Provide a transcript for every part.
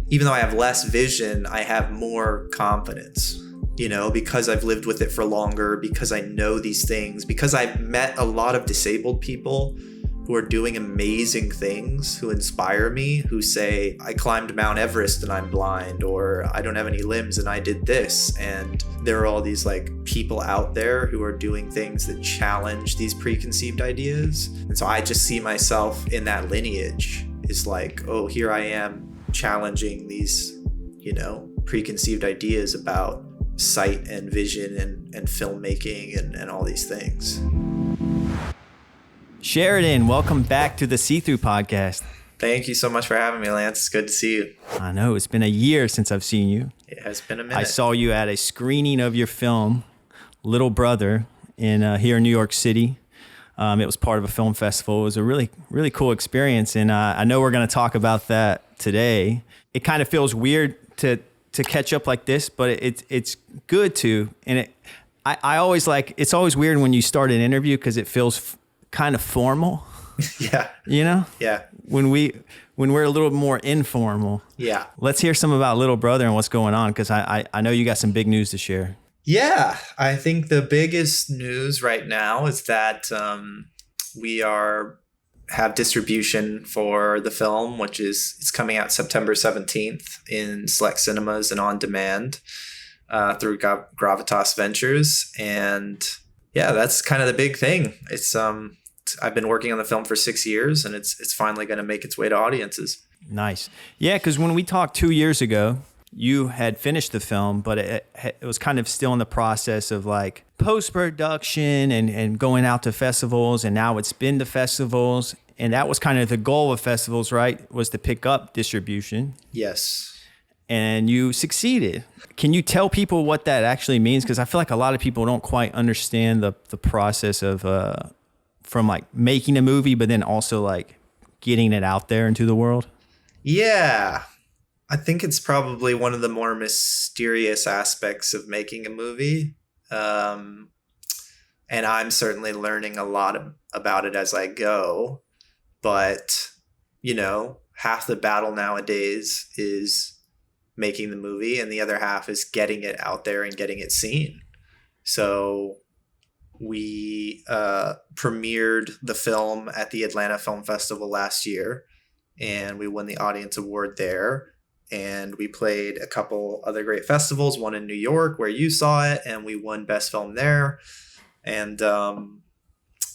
even though I have less vision, I have more confidence, because I've lived with it for longer, because I know these things, because I've met a lot of disabled people who are doing amazing things, who inspire me, who say, I climbed Mount Everest and I'm blind, or I don't have any limbs and I did this. And there are all these people out there who are doing things that challenge these preconceived ideas. And so I just see myself in that lineage is oh, here I am challenging these, preconceived ideas about sight and vision and filmmaking and all these things. Sheridan, welcome back to the See-Through podcast. Thank you so much for having me, Lance. It's good to see you. I know, it's been a year since I've seen you. It has been a minute. I saw you at a screening of your film, Little Brother, here in New York City. It was part of a film festival. It was a really, really cool experience, and I know we're going to talk about that today. It kind of feels weird to catch up like this, but it's good to. And I always it's always weird when you start an interview because it feels kind of formal. Yeah. Yeah. When we're a little more informal. Yeah. Let's hear some about Little Brother and what's going on, because I know you got some big news to share. Yeah, I think the biggest news right now is that we have distribution for the film, which it's coming out September 17th in select cinemas and on demand through Gravitas Ventures. And yeah, that's kind of the big thing. It's I've been working on the film for 6 years, and it's finally going to make its way to audiences. Nice. Yeah, because when we talked 2 years ago, you had finished the film, but it was kind of still in the process of post-production and going out to festivals, and now it's been to festivals. And that was kind of the goal of festivals, right? Was to pick up distribution. Yes. And you succeeded. Can you tell people what that actually means? Because I feel like a lot of people don't quite understand the process of from making a movie, but then also getting it out there into the world. Yeah. I think it's probably one of the more mysterious aspects of making a movie. And I'm certainly learning a lot about it as I go. But, half the battle nowadays is making the movie, and the other half is getting it out there and getting it seen. So we premiered the film at the Atlanta Film Festival last year, and we won the audience award there. And we played a couple other great festivals, one in New York where you saw it, and we won Best Film there. And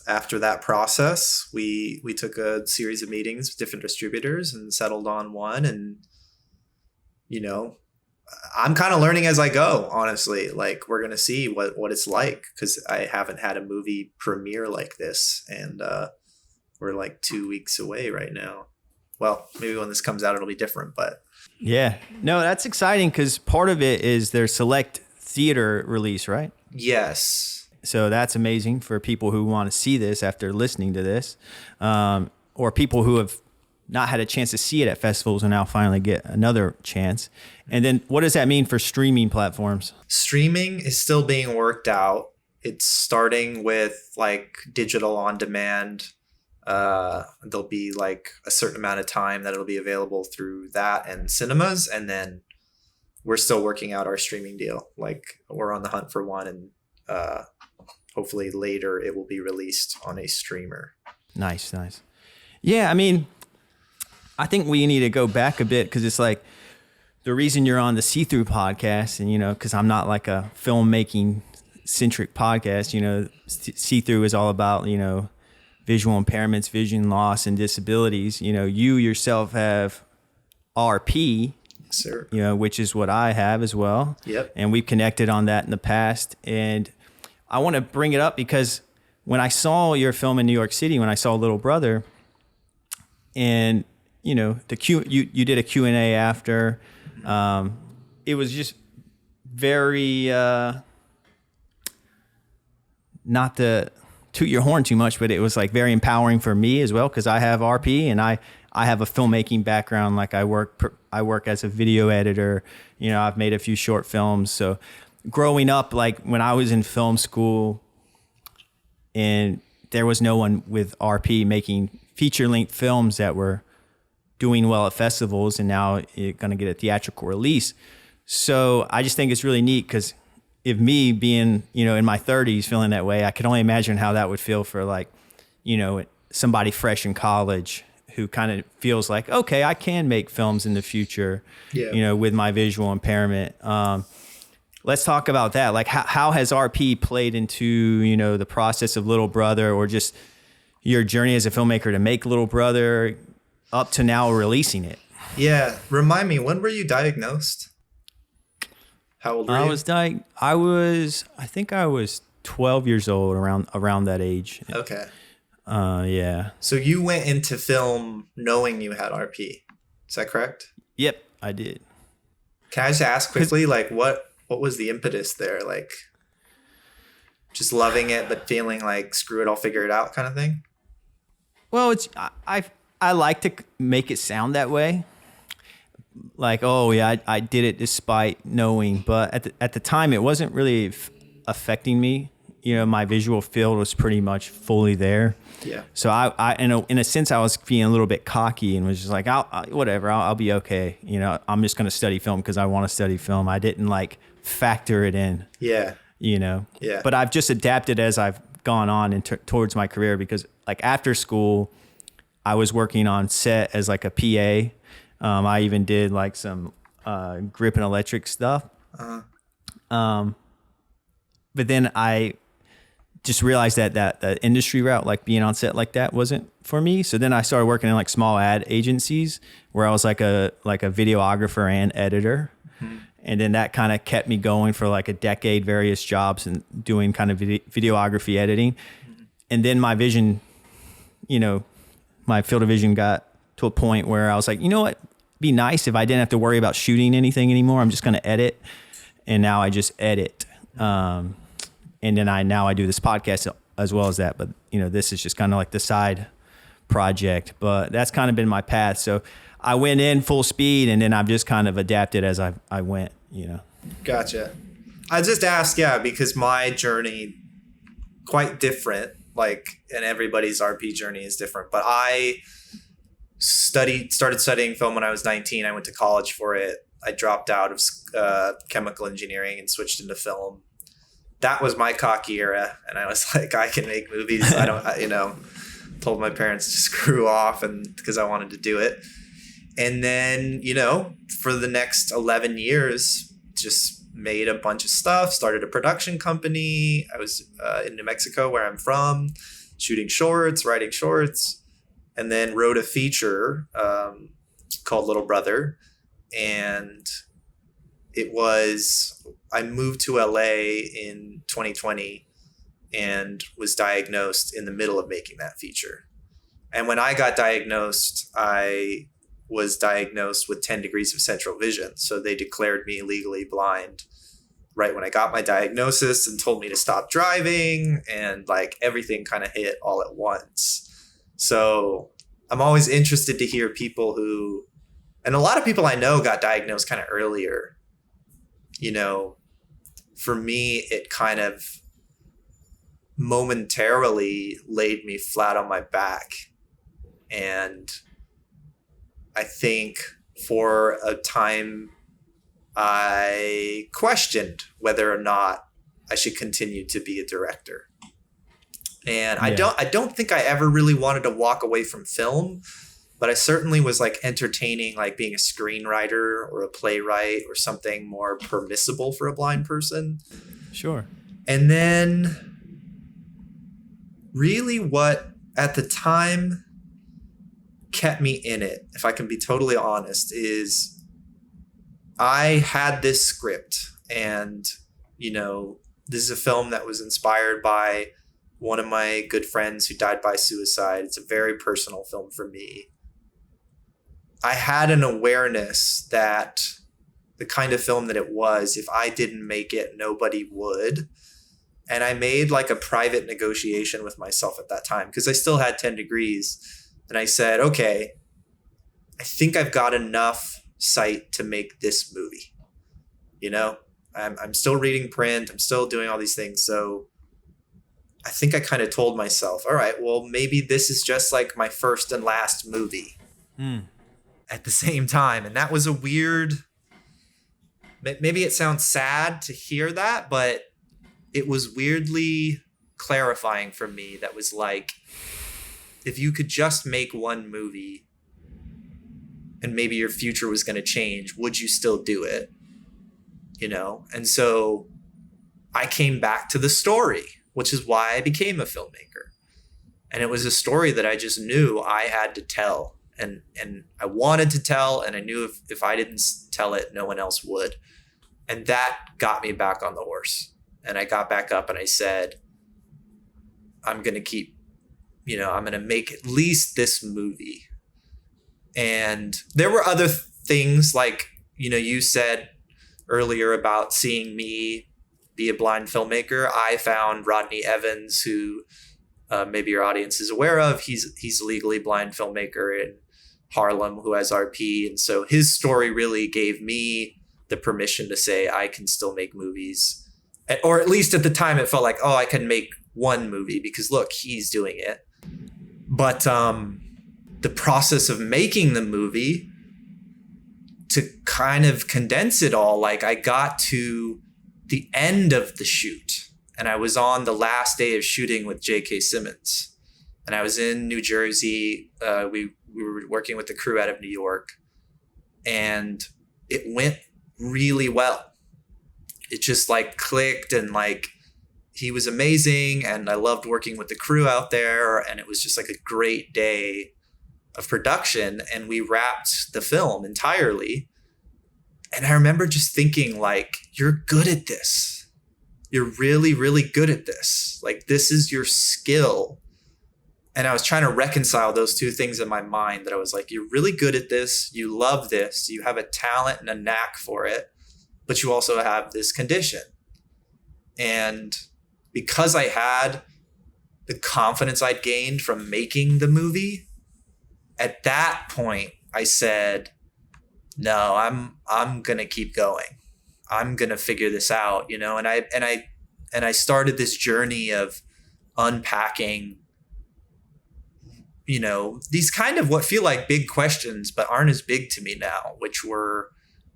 after that process, we took a series of meetings with different distributors and settled on one. And, I'm kind of learning as I go, honestly. We're going to see what it's like, because I haven't had a movie premiere like this. And we're 2 weeks away right now. Well, maybe when this comes out, it'll be different, but... Yeah. No, that's exciting, because part of it is their select theater release, right? Yes. So that's amazing for people who want to see this after listening to this, or people who have not had a chance to see it at festivals and now finally get another chance. And then what does that mean for streaming platforms? Streaming is still being worked out. It's starting with digital on demand. There'll be a certain amount of time that it'll be available through that and cinemas. And then we're still working out our streaming deal. We're on the hunt for one, and hopefully later it will be released on a streamer. Nice. Yeah. I mean, I think we need to go back a bit, because it's the reason you're on the See-Through podcast, and, because I'm not a filmmaking centric podcast, See-Through is all about, visual impairments, vision loss, and disabilities. You yourself have RP, sir. Which is what I have as well. Yep. And we've connected on that in the past. And I want to bring it up because when I saw your film in New York City, when I saw Little Brother, and you did a Q&A after, it was just very not to toot your horn too much, but it was very empowering for me as well, because I have RP and I have a filmmaking background. I work as a video editor. I've made a few short films. So growing up, when I was in film school, and there was no one with RP making feature-length films that were doing well at festivals, and now you're going to get a theatrical release. So I just think it's really neat, because if me being, in my 30s feeling that way, I could only imagine how that would feel for like, somebody fresh in college who kind of feels like, okay, I can make films in the future, with my visual impairment. Let's talk about that. Like, how has RP played into, the process of Little Brother, or just your journey as a filmmaker to make Little Brother up to now releasing it? Yeah. Remind me, when were you diagnosed? How old were you? I think I was 12 years old, around that age. Okay. Yeah. So you went into film knowing you had RP. Is that correct? Yep, I did. Can I just ask quickly, like, what was the impetus there? Like, just loving it, but feeling like, screw it, I'll figure it out kind of thing? Well, I like to make it sound that way. Like, oh yeah, I did it despite knowing, but at the time it wasn't really affecting me. My visual field was pretty much fully there. Yeah. So I in a sense, I was being a little bit cocky and was just like, I'll be okay. I'm just going to study film because I want to study film. I didn't like factor it in. Yeah. Yeah. But I've just adapted as I've gone on towards my career, because like after school, I was working on set as like a PA. I even did like some grip and electric stuff. But then I just realized that industry route, like being on set like that, wasn't for me. So then I started working in like small ad agencies where I was like a videographer and editor. Mm-hmm. And then that kind of kept me going for like a decade, various jobs and doing kind of videography editing. Mm-hmm. And then my vision, my field of vision got to a point where I was like, you know what? It'd be nice if I didn't have to worry about shooting anything anymore. I'm just going to edit. And now I just edit. And then I do this podcast as well as that. But, this is just kind of like the side project. But that's kind of been my path. So I went in full speed, and then I've just kind of adapted as I went, Gotcha. I just asked, because my journey quite different, like, and everybody's RP journey is different. But I started studying film when I was 19. I went to college for it. I dropped out of chemical engineering and switched into film. That was my cocky era, and I was like, I can make movies. I don't, told my parents to screw off, and because I wanted to do it. And then, for the next 11 years, just made a bunch of stuff, started a production company. I was in New Mexico, where I'm from, shooting shorts, writing shorts, and then wrote a feature called Little Brother. And I moved to LA in 2020 and was diagnosed in the middle of making that feature. And when I got diagnosed, I was diagnosed with 10 degrees of central vision. So they declared me legally blind right when I got my diagnosis and told me to stop driving, and like everything kind of hit all at once. So I'm always interested to hear people and a lot of people I know got diagnosed kind of earlier. For me, it kind of momentarily laid me flat on my back. And I think for a time I questioned whether or not I should continue to be a director. And yeah. I don't think I ever really wanted to walk away from film, but I certainly was like entertaining like being a screenwriter or a playwright or something more permissible for a blind person. Sure. And then really what at the time kept me in it, if I can be totally honest, is I had this script, and this is a film that was inspired by one of my good friends who died by suicide. It's a very personal film for me. I had an awareness that the kind of film that it was, if I didn't make it, nobody would. And I made like a private negotiation with myself at that time, because I still had 10 degrees. And I said, okay, I think I've got enough sight to make this movie. I'm still reading print. I'm still doing all these things. So I think I kind of told myself, all right, well, maybe this is just like my first and last movie. at the same time. And that was a weird, maybe it sounds sad to hear that, but it was weirdly clarifying for me. That was like, if you could just make one movie and maybe your future was going to change, would you still do it? You know? And so I came back to the story, which is why I became a filmmaker. And it was a story that I just knew I had to tell. And I wanted to tell, and I knew if I didn't tell it, no one else would. And that got me back on the horse. And I got back up and I said, I'm going to keep, I'm going to make at least this movie. And there were other things like, you said earlier about seeing me be a blind filmmaker. I found Rodney Evans, who maybe your audience is aware of. He's a legally blind filmmaker in Harlem who has RP. And so his story really gave me the permission to say I can still make movies. Or at least at the time it felt like, oh, I can make one movie because look, he's doing it. But the process of making the movie, to kind of condense it all, like I got to the end of the shoot and I was on the last day of shooting with J.K. Simmons, and I was in New Jersey. We were working with the crew out of New York, and it went really well. It just like clicked, and like he was amazing, and I loved working with the crew out there, and it was just like a great day of production, and we wrapped the film entirely. And I remember just thinking like, you're good at this. You're really, really good at this. Like, this is your skill. And I was trying to reconcile those two things in my mind, that I was like, you're really good at this. You love this. You have a talent and a knack for it, but you also have this condition. And because I had the confidence I'd gained from making the movie, at that point I said, no, I'm going to keep going. I'm going to figure this out, and I started this journey of unpacking, these kind of what feel like big questions, but aren't as big to me now, which were,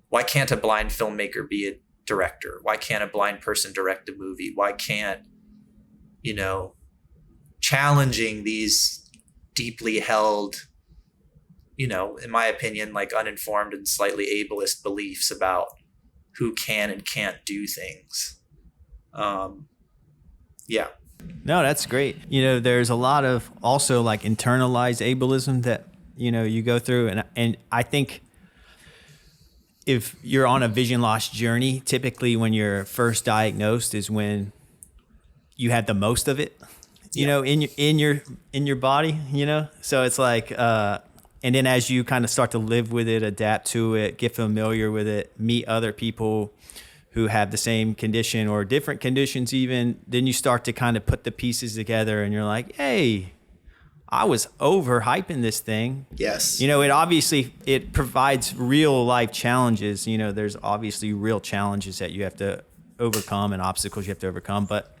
why can't a blind filmmaker be a director? Why can't a blind person direct a movie? Why can't, challenging these deeply held, in my opinion, like uninformed and slightly ableist beliefs about who can and can't do things. Yeah. No, that's great. There's a lot of also like internalized ableism that, you go through. And I think if you're on a vision loss journey, typically when you're first diagnosed is when you had the most of it, in your body, so it's like, and then as you kind of start to live with it, adapt to it, get familiar with it, meet other people who have the same condition or different conditions even, then you start to kind of put the pieces together and you're like, hey, I was overhyping this thing. Yes. It provides real life challenges. There's obviously real challenges that you have to overcome and obstacles you have to overcome. But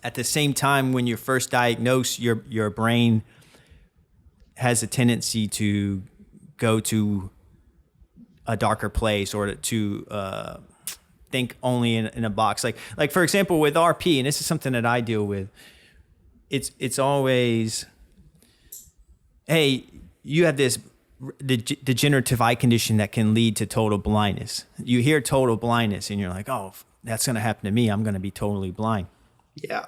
at the same time, when you're first diagnosed, your brain has a tendency to go to a darker place or to think only in a box. Like for example, with RP, and this is something that I deal with, it's always, hey, you have this degenerative eye condition that can lead to total blindness. You hear total blindness and you're like, oh, that's going to happen to me. I'm going to be totally blind. Yeah.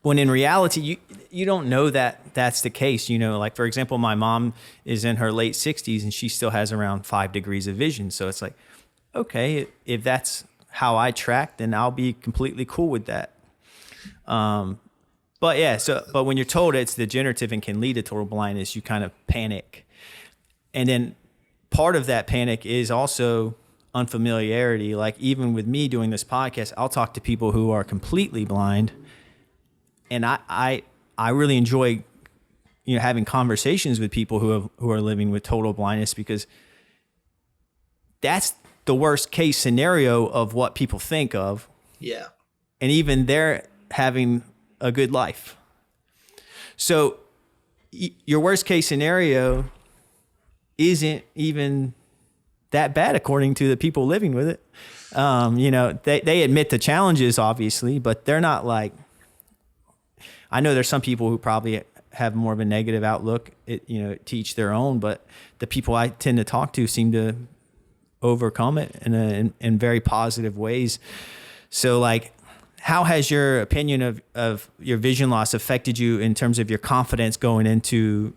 When in reality, you don't know that that's the case. Like, for example, my mom is in her late 60s and she still has around 5 degrees of vision. So it's like, okay, if that's how I track, then I'll be completely cool with that. But when you're told it's degenerative and can lead to total blindness, you kind of panic. And then part of that panic is also unfamiliarity. Like, even with me doing this podcast, I'll talk to people who are completely blind. And I really enjoy, having conversations with people who are living with total blindness, because that's the worst case scenario of what people think of. Yeah. And even they're having a good life. So your worst case scenario isn't even that bad according to the people living with it. You know, they admit the challenges, obviously, but they're not like, I know there's some people who probably have more of a negative outlook, you know, to each their own, but the people I tend to talk to seem to overcome it in very positive ways. So like, how has your opinion of your vision loss affected you in terms of your confidence going into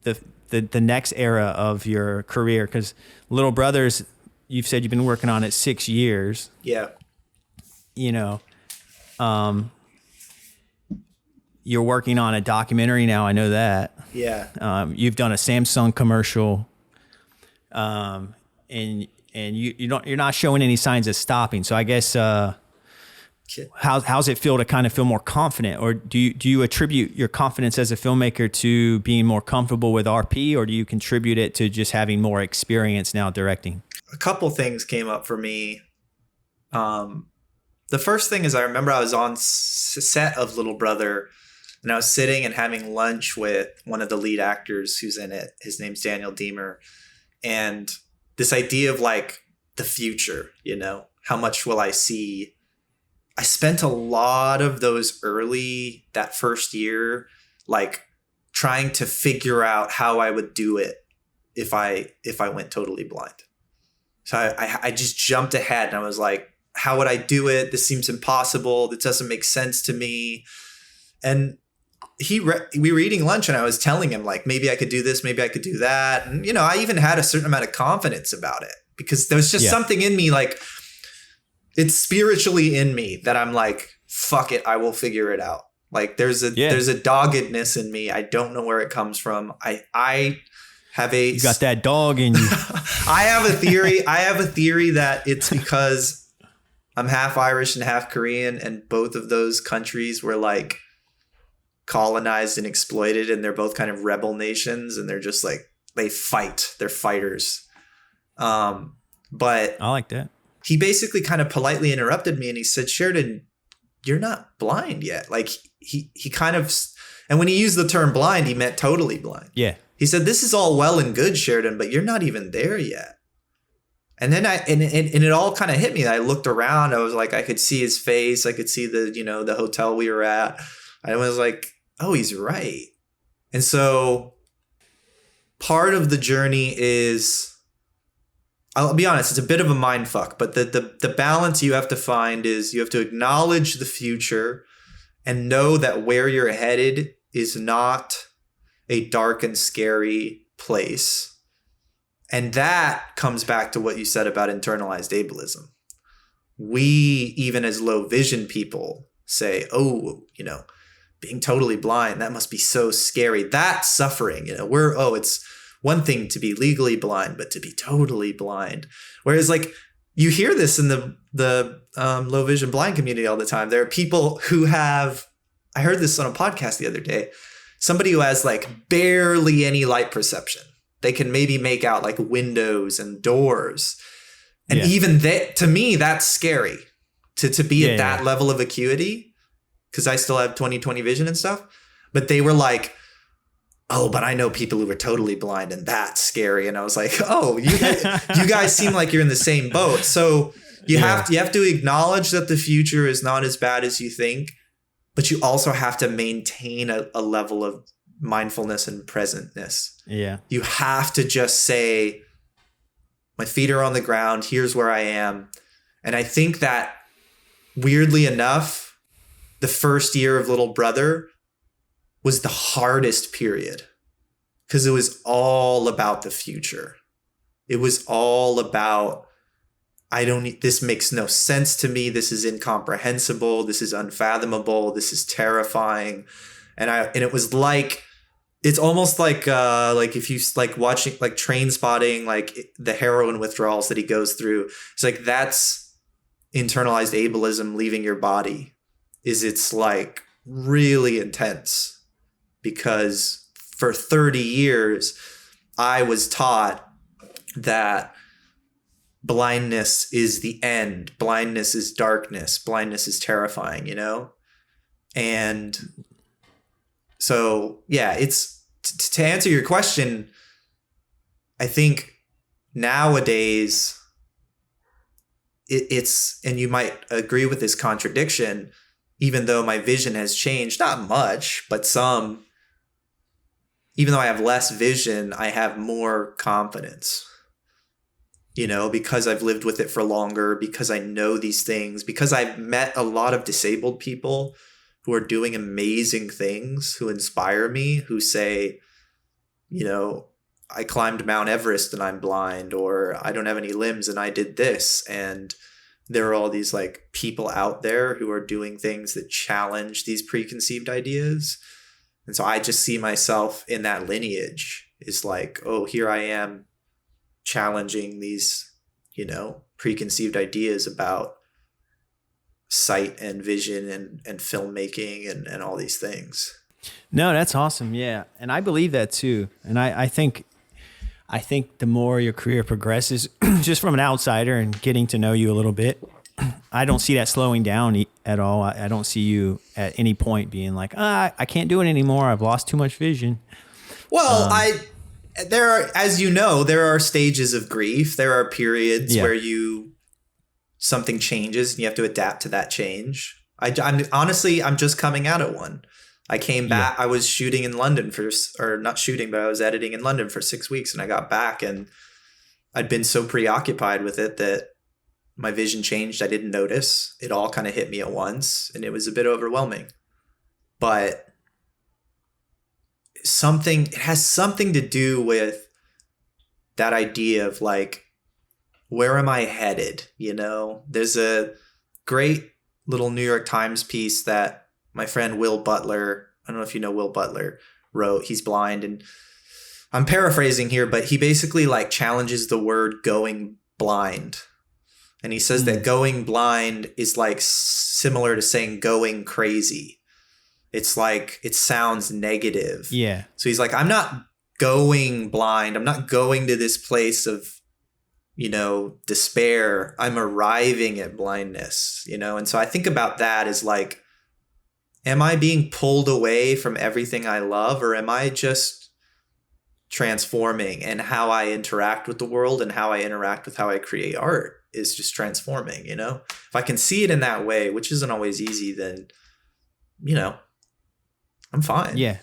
the next era of your career? Because Little Brothers, you've said you've been working on it 6 years. Yeah. You know, you're working on a documentary now. I know that. Yeah. You've done a Samsung commercial, and you're not showing any signs of stopping. So I guess how's it feel to kind of feel more confident, or do you attribute your confidence as a filmmaker to being more comfortable with RP, or do you contribute it to just having more experience now directing? A couple things came up for me. The first thing is I remember I was on set of Little Brother, and I was sitting and having lunch with one of the lead actors who's in it. His name's Daniel Diemer. And this idea of like the future, you know, how much will I see? I spent a lot of that first year, like trying to figure out how I would do it if I went totally blind. So I just jumped ahead and I was like, how would I do it? This seems impossible. This doesn't make sense to me. And we were eating lunch and I was telling him like, maybe I could do this, maybe I could do that. And, you know, I even had a certain amount of confidence about it because there was just something in me, like it's spiritually in me that I'm like, fuck it, I will figure it out. Like there's a doggedness in me. I don't know where it comes from. You got that dog in you. I have a theory that it's because I'm half Irish and half Korean, and both of those countries were like colonized and exploited, and they're both kind of rebel nations, and they're just like, they fight. They're fighters. But I like that. He basically kind of politely interrupted me and he said, Sheridan, you're not blind yet. Like he kind of, and when he used the term blind, he meant totally blind. Yeah. He said, this is all well and good, Sheridan, but you're not even there yet. And then it all kind of hit me. I looked around. I was like, I could see his face. I could see the hotel we were at. I was like, oh, he's right. And so part of the journey is, I'll be honest, it's a bit of a mind fuck, but the balance you have to find is you have to acknowledge the future and know that where you're headed is not a dark and scary place. And that comes back to what you said about internalized ableism. We, even as low vision people, say, oh, you know, being totally blind, that must be so scary. That's suffering. You know, it's one thing to be legally blind, but to be totally blind. Whereas like you hear this in the low vision blind community all the time. There are people who have, I heard this on a podcast the other day, somebody who has like barely any light perception. They can maybe make out like windows and doors. And even that, to me, that's scary to be at that level of acuity, because I still have 20/20 vision and stuff. But they were like, oh, but I know people who are totally blind and that's scary. And I was like, oh, you guys seem like you're in the same boat. So you have to acknowledge that the future is not as bad as you think, but you also have to maintain a level of mindfulness and presentness. Yeah. You have to just say, my feet are on the ground. Here's where I am. And I think that weirdly enough, the first year of Little Brother was the hardest period because it was all about the future. It was all about, this makes no sense to me. This is incomprehensible. This is unfathomable. This is terrifying. And it was like, it's almost like if you like watching like Train Spotting, like the heroin withdrawals that he goes through. It's like, that's internalized ableism leaving your body. It's like really intense. Because for 30 years, I was taught that blindness is the end. Blindness is darkness. Blindness is terrifying, you know? And so, yeah, it's to answer your question, I think nowadays it's, and you might agree with this contradiction, even though my vision has changed, not much, but some, even though I have less vision, I have more confidence, because I've lived with it for longer, because I know these things, because I've met a lot of disabled people who are doing amazing things, who inspire me, who say, I climbed Mount Everest and I'm blind, or I don't have any limbs and I did this. And there are all these like people out there who are doing things that challenge these preconceived ideas. And so I just see myself in that lineage, is like, oh, here I am challenging these, preconceived ideas about sight and vision and filmmaking and all these things. No, that's awesome. Yeah. And I believe that too. And I think the more your career progresses, just from an outsider and getting to know you a little bit, I don't see that slowing down at all. I don't see you at any point being like, I can't do it anymore. I've lost too much vision. Well, there are stages of grief. There are periods where something changes and you have to adapt to that change. I'm just coming out of one. I came back. I was shooting in London not shooting, but I was editing in London for 6 weeks, and I got back and I'd been so preoccupied with it that my vision changed. I didn't notice. It all kind of hit me at once, and it was a bit overwhelming. But it has something to do with that idea of like, where am I headed? There's a great little New York Times piece that my friend Will Butler, I don't know if you know Will Butler, wrote. He's blind, and I'm paraphrasing here, but he basically like challenges the word going blind. And he says that going blind is like similar to saying going crazy. It's like, it sounds negative. Yeah. So he's like, I'm not going blind. I'm not going to this place of, despair. I'm arriving at blindness, And so I think about that as like, am I being pulled away from everything I love, or am I just transforming, and how I interact with the world and how I interact with how I create art is just transforming, If I can see it in that way, which isn't always easy, then, I'm fine. Yeah.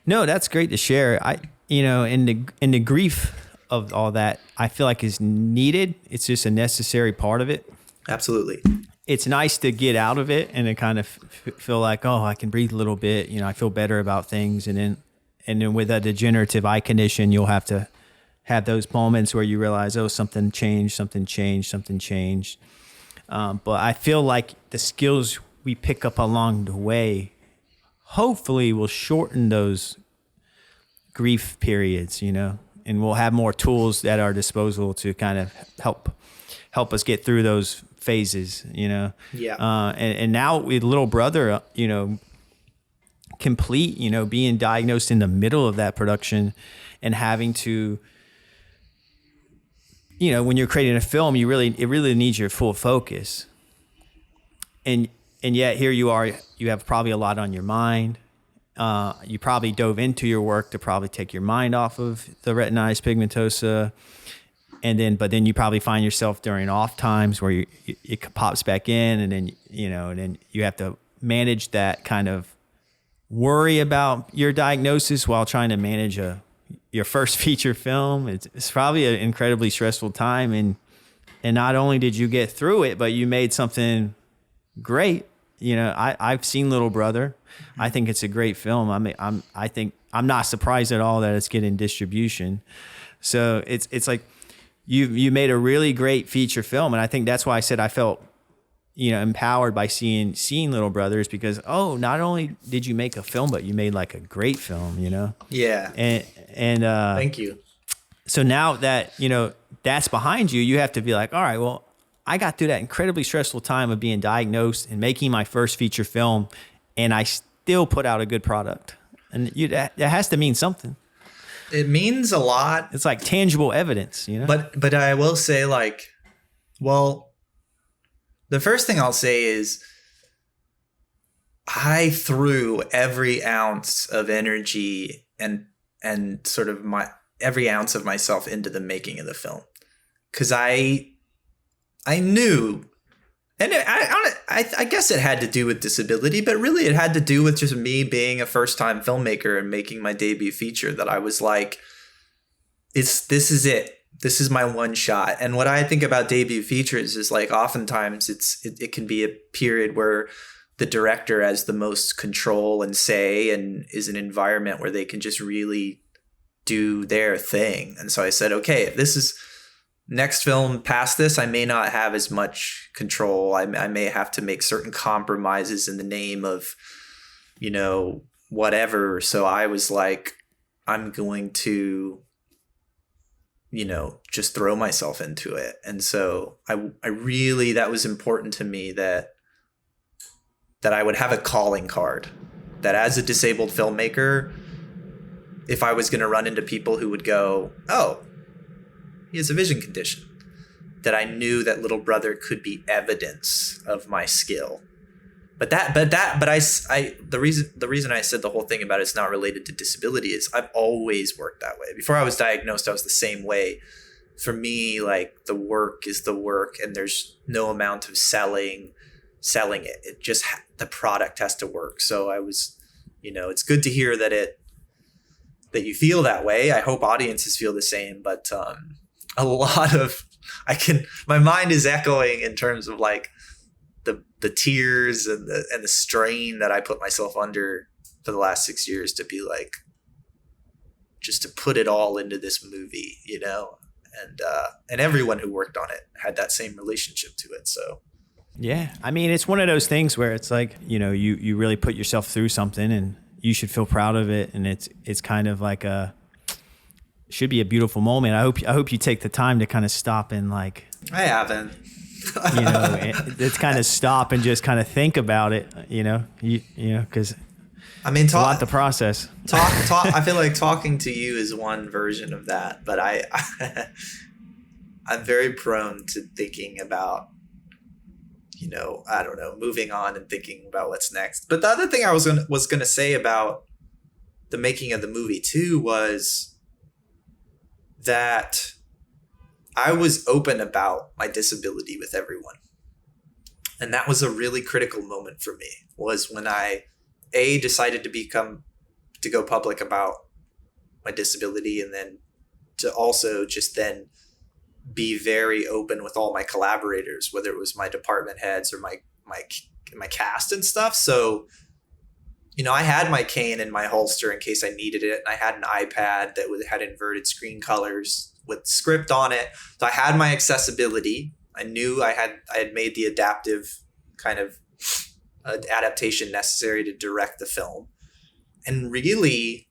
No, that's great to share. In the grief of all that, I feel like is needed. It's just a necessary part of it. Absolutely. It's nice to get out of it and to kind of feel like, oh, I can breathe a little bit. I feel better about things. And then with a degenerative eye condition, you'll have to have those moments where you realize, oh, something changed. But I feel like the skills we pick up along the way hopefully will shorten those grief periods, and we'll have more tools at our disposal to kind of help us get through those phases, Yeah. And now with little brother, complete, being diagnosed in the middle of that production and having to, when you're creating a film, it really needs your full focus. And yet here you are, you have probably a lot on your mind. You probably dove into your work to probably take your mind off of the retinitis pigmentosa. But then you probably find yourself during off times where it pops back in, and then, and then you have to manage that kind of worry about your diagnosis while trying to manage your first feature film. It's probably an incredibly stressful time. And not only did you get through it, but you made something great. I've seen Little Brother. I think it's a great film. I'm not surprised at all that it's getting distribution. So it's like you made a really great feature film, and I think that's why I said I felt empowered by seeing Little Brothers, because not only did you make a film, but you made like a great film. Yeah. And thank you. So now that that's behind you, you have to be like, all right, well, I got through that incredibly stressful time of being diagnosed and making my first feature film, and I still put out a good product. And that has to mean something. It means a lot. It's like tangible evidence, But I will say, like, well, the first thing I'll say is I threw every ounce of energy and sort of every ounce of myself into the making of the film. Because I knew, and I guess it had to do with disability, but really it had to do with just me being a first-time filmmaker and making my debut feature, that I was like, this is it. This is my one shot. And what I think about debut features is like, oftentimes it can be a period where the director has the most control and say, and is an environment where they can just really do their thing. And so I said, okay, if this is next film past this, I may not have as much control. I may have to make certain compromises in the name of, whatever. So I was like, I'm going to, just throw myself into it. And so I really, that was important to me, that I would have a calling card, that as a disabled filmmaker, if I was going to run into people who would go, oh, he has a vision condition, that I knew that little brother could be evidence of my skill. But the reason I said the whole thing about it's not related to disability is I've always worked that way. Before I was diagnosed, I was the same way. For me, like, the work is the work, and there's no amount of selling it. It just, the product has to work. So I was, it's good to hear that you feel that way. I hope audiences feel the same, but a lot of, my mind is echoing in terms of like the tears and the strain that I put myself under for the last 6 years to be like, just to put it all into this movie, and everyone who worked on it had that same relationship to it. So yeah, I mean, it's one of those things where it's like, you really put yourself through something, and you should feel proud of it. And it's kind of like should be a beautiful moment. I hope you take the time to kind of stop and like, I haven't, it's kind of stop and just kind of think about it, cause I mean, it's a lot to process. I feel like talking to you is one version of that, but I'm very prone to thinking about, I don't know, moving on and thinking about what's next. But the other thing I was going to say about the making of the movie too was that I was open about my disability with everyone. And that was a really critical moment for me, was when I decided to go public about my disability, and then to also just then be very open with all my collaborators, whether it was my department heads or my cast and stuff. So, I had my cane in my holster in case I needed it. And I had an iPad that had inverted screen colors with script on it. So I had my accessibility. I knew I had made the adaptive kind of adaptation necessary to direct the film. And really,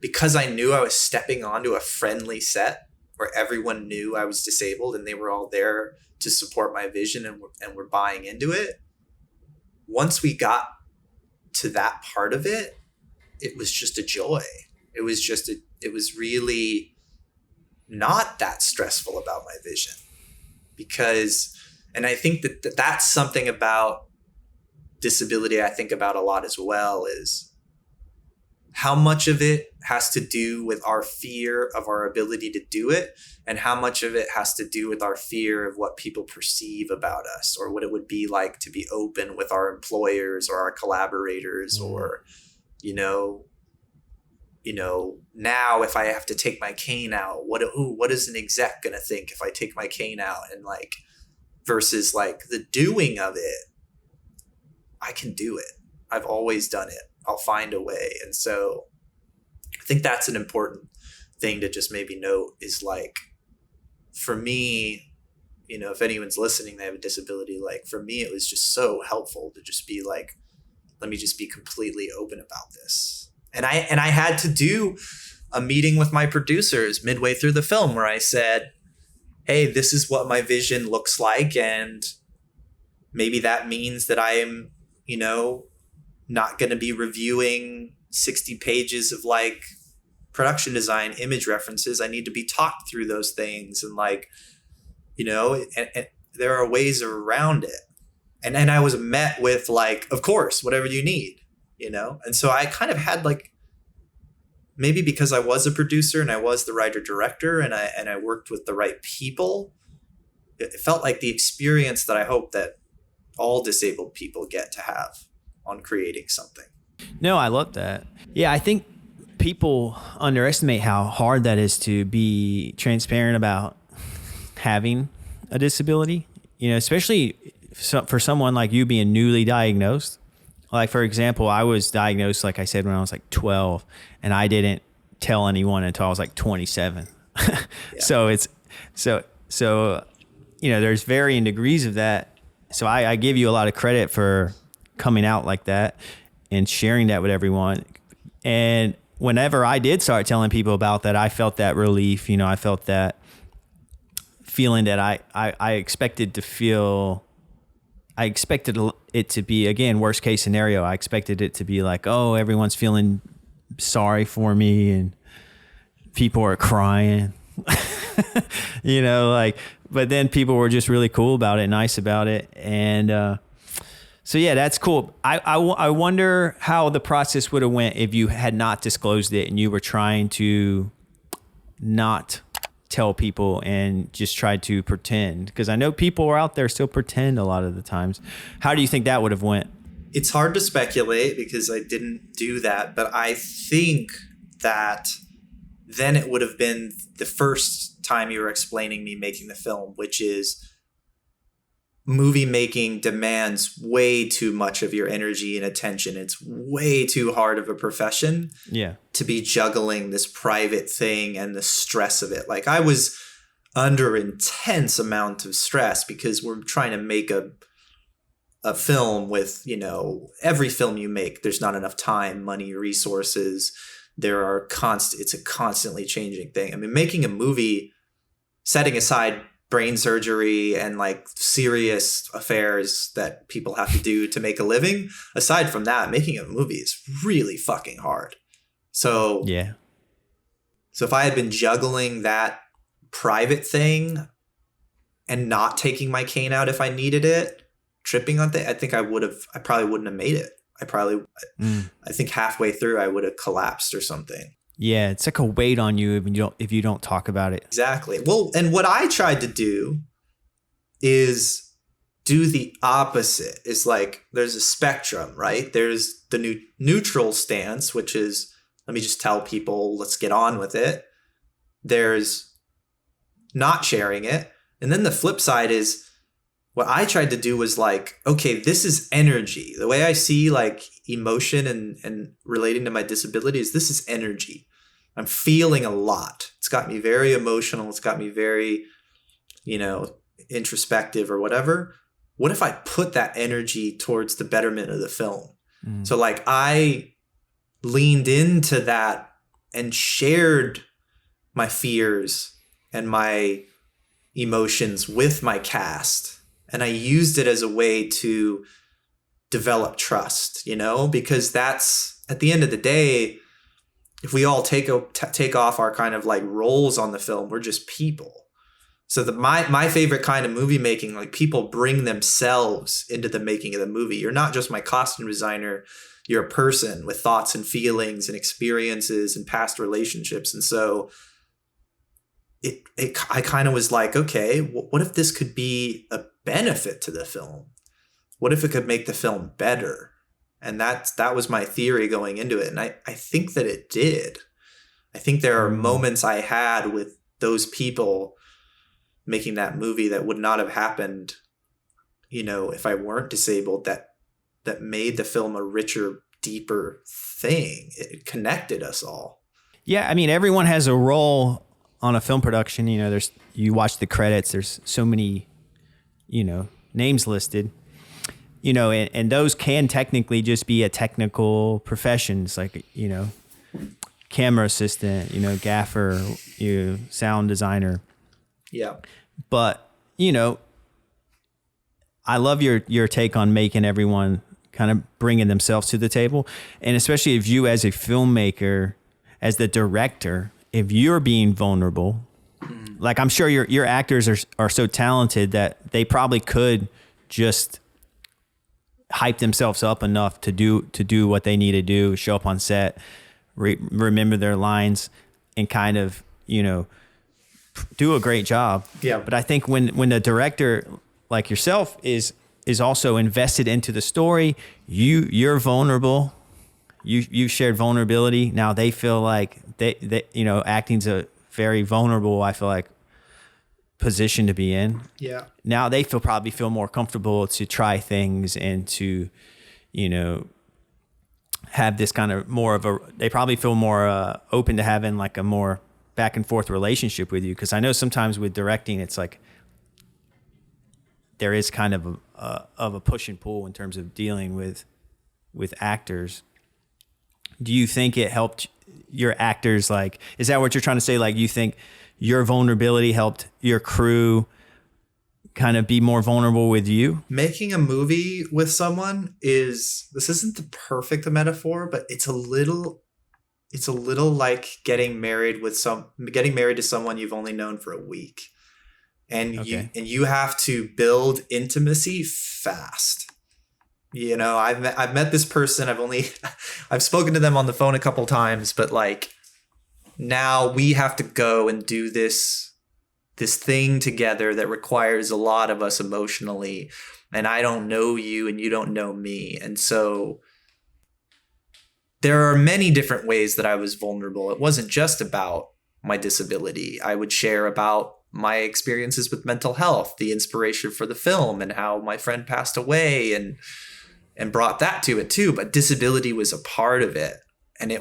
because I knew I was stepping onto a friendly set where everyone knew I was disabled and they were all there to support my vision and were buying into it. Once we got to that part of it, it was just a joy. It was really not that stressful about my vision, and I think that that's something about disability I think about a lot as well, is how much of it has to do with our fear of our ability to do it, and how much of it has to do with our fear of what people perceive about us, or what it would be like to be open with our employers or our collaborators, or, now if I have to take my cane out, what is an exec going to think if I take my cane out, and like, versus like the doing of it, I can do it. I've always done it. I'll find a way. And so I think that's an important thing to just maybe note, is like, for me, if anyone's listening, they have a disability, like for me, it was just so helpful to just be like, let me just be completely open about this. And I had to do a meeting with my producers midway through the film where I said, hey, this is what my vision looks like. And maybe that means that I am, not going to be reviewing 60 pages of like production design, image references. I need to be talked through those things. And like, and there are ways around it. And I was met with like, of course, whatever you need, and so I kind of had like maybe because I was a producer and I was the writer director and I worked with the right people, it felt like the experience that I hope that all disabled people get to have on creating something. No, I love that. Yeah, I think people underestimate how hard that is to be transparent about having a disability, especially for someone like you being newly diagnosed. Like, for example, I was diagnosed, like I said, when I was like 12, and I didn't tell anyone until I was like 27. Yeah. So there's varying degrees of that. So I give you a lot of credit for coming out like that and sharing that with everyone. And whenever I did start telling people about that, I felt that relief. I felt that feeling that I expected to feel. I expected it to be, again, worst case scenario. I expected it to be like, oh, everyone's feeling sorry for me and people are crying, but then people were just really cool about it, nice about it. And so, yeah, that's cool. I wonder how the process would have went if you had not disclosed it and you were trying to not tell people and just try to pretend, because I know people are out there still pretend a lot of the times. How do you think that would have went? It's hard to speculate because I didn't do that, but I think that then it would have been the first time you were explaining me making the film, which is movie making demands way too much of your energy and attention. It's way too hard of a profession to be juggling this private thing and the stress of it. Like, I was under intense amount of stress because we're trying to make a film with, every film you make, there's not enough time, money, resources. It's a constantly changing thing. I mean, making a movie, setting aside brain surgery and like serious affairs that people have to do to make a living, aside from that, making a movie is really fucking hard. So if I had been juggling that private thing and not taking my cane out if I needed it, tripping on things, I think I probably wouldn't have made it. I think halfway through I would have collapsed or something. Yeah, it's like a weight on you if you don't talk about it. Exactly. Well, and what I tried to do is do the opposite. It's like there's a spectrum, right? There's the neutral stance, which is, let me just tell people, let's get on with it. There's not sharing it. And then the flip side is, what I tried to do was like, okay, this is energy. The way I see like emotion and relating to my disability is this is energy. I'm feeling a lot. It's got me very emotional. It's got me very, introspective or whatever. What if I put that energy towards the betterment of the film? So like I leaned into that and shared my fears and my emotions with my cast. And I used it as a way to develop trust, because that's, at the end of the day, if we all take off our kind of like roles on the film, we're just people. So my favorite kind of movie making, like people bring themselves into the making of the movie. You're not just my costume designer. You're a person with thoughts and feelings and experiences and past relationships. And so I kind of was like, okay, what if this could be a benefit to the film? What if it could make the film better? And that was my theory going into it. And I think that it did. I think there are moments I had with those people making that movie that would not have happened, if I weren't disabled, that made the film a richer, deeper thing. It connected us all. Yeah, I mean, everyone has a role on a film production. You watch the credits, there's so many, names listed. And those can technically just be a technical professions, like, camera assistant, gaffer, sound designer. Yeah. But, I love your take on making everyone kind of bringing themselves to the table. And especially if you as a filmmaker, as the director, if you're being vulnerable, like I'm sure your actors are so talented that they probably could just hype themselves up enough to do what they need to do, show up on set, remember their lines and kind of, do a great job. Yeah. But I think when the director like yourself is also invested into the story, you're vulnerable. You shared vulnerability. Now they feel like they acting's a very vulnerable, I feel like, position to be in. Yeah. Now they probably feel more comfortable to try things and to, have this kind of they probably feel more open to having like a more back and forth relationship with you. Cause I know sometimes with directing, it's like there is kind of a push and pull in terms of dealing with actors. Do you think it helped your actors? Like, is that what you're trying to say? Like, you think your vulnerability helped your crew kind of be more vulnerable with you? Making a movie with someone this isn't the perfect metaphor, but it's a little like getting married to someone you've only known for a week. And Okay. you have to build intimacy fast. I've met this person. I've spoken to them on the phone a couple times, but like now we have to go and do this thing together that requires a lot of us emotionally. And I don't know you and you don't know me. And so there are many different ways that I was vulnerable. It wasn't just about my disability. I would share about my experiences with mental health, the inspiration for the film, and how my friend passed away and brought that to it too. But disability was a part of it. And